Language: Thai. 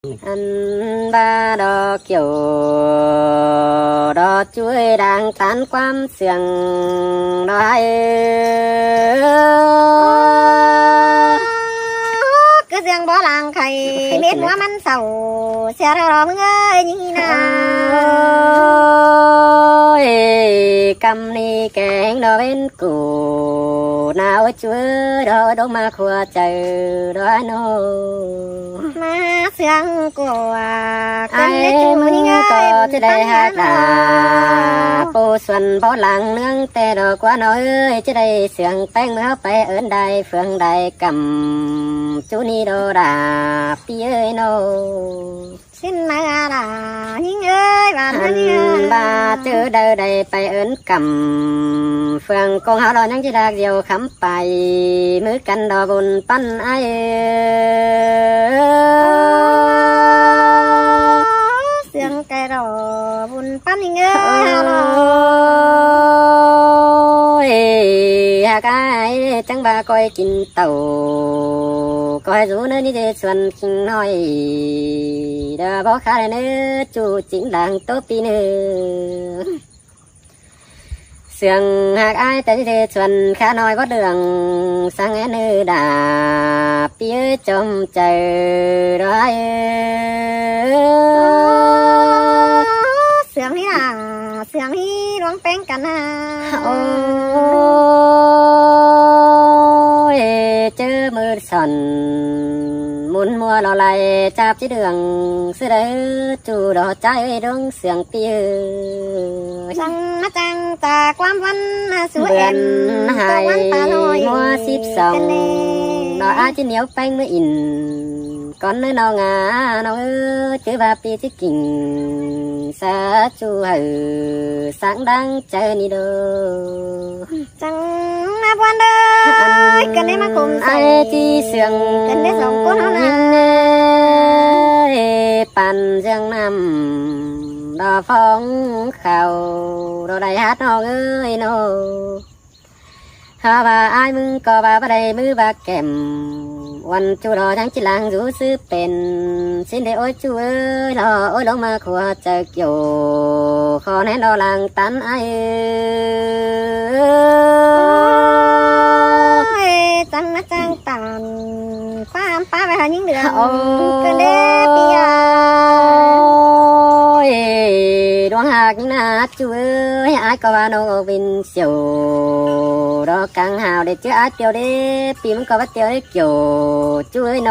อันบาดอกเกี่ยวดอกช่วยดังตานความเสียงได้ก็เสียงบ่ลางไข่เม็ดหัวมันเศร้าเสียรอมึงเอ้ยนี่นะกำนี้แกงดอกเป็นกูหนาวช่วยดอกดอกมาขัวใจดอกโนมาเสียงกว่ากันได้จูนี่ไงก็จะได้หักดาปูส่วนบ่หลังเนื่องแต่ดอกกว่าน้อยจะได้เสียงแป้งเมื่อไปเอิ้นได้เฟืองได้กำจูนี่โดดาปีเอ้ยโนสิ้นมาดายิ่งเอ้ยบาดนี้บาเจอเด้อได้ไปเอิ้นกำเฟืองกองเฮาดอกยังสิดากเดียวคำไปมือกันดอกบุญปั้นไอเสียงไก่ดอกบุญปั้นยิ่งเอ้ยหากไอ้จังบาก้อยกินเต่าก้อยรู้เนื้อนี่จะชวนกินน้อยเด้อบ่ขาดเนื้อจูจริงดังโตปีเนื้อเสียงหากไอ้แต่จะชวนข้าน้อยบ่เดืองสังเนื้อดาปีเอ้ยจมใจร้ายเสียงนี่น่ะเสียงนี่ร้องแป้งกันนะโอ้ยเจอมือสั่นมุนมัวเราไหลจับจีเดืองเสือเด้อจูดอกใจดวงเสียงปีช่างมาจังจากความวันสวยเอ็นหายมัว12ดอกอาจีเหนียวแป้งเมื่ออินก่อนเนื้อนองาน้องเจอบาปีที่กิ่งสาจูหือสังดังใจนี่เด้อจังมาบวนเด้อกันได้มาคุมใส่จีเสียงกันได้สองคนเท่านั้นปั่นเสียงน้ำดอกฟองเขาดอกใดฮัดน้องเอ้ยโนฮาว่าอ้ายมึงก็ว่าบ่ได้มือบาแก้มวันจูรอทั้งจิลังรู้ซื้อเป็นสิ้นได้โอ้ยจูเอ้ยรอโอ้ยลงมาขัวใจเกี่ยวขอแน่นอลังตันไอจังนะจังตันความป้าไปหายิ่งเดือดก็เด้ปียดวงหักยิ่งนะจูเอ้ยอ้ายก็ว่าโนวินเสียวดอกกังหาวได้เจออ้ายเตียวเด้ปีมันก็ว่าเตียวได้เกี่ยวจูเอ้ยโน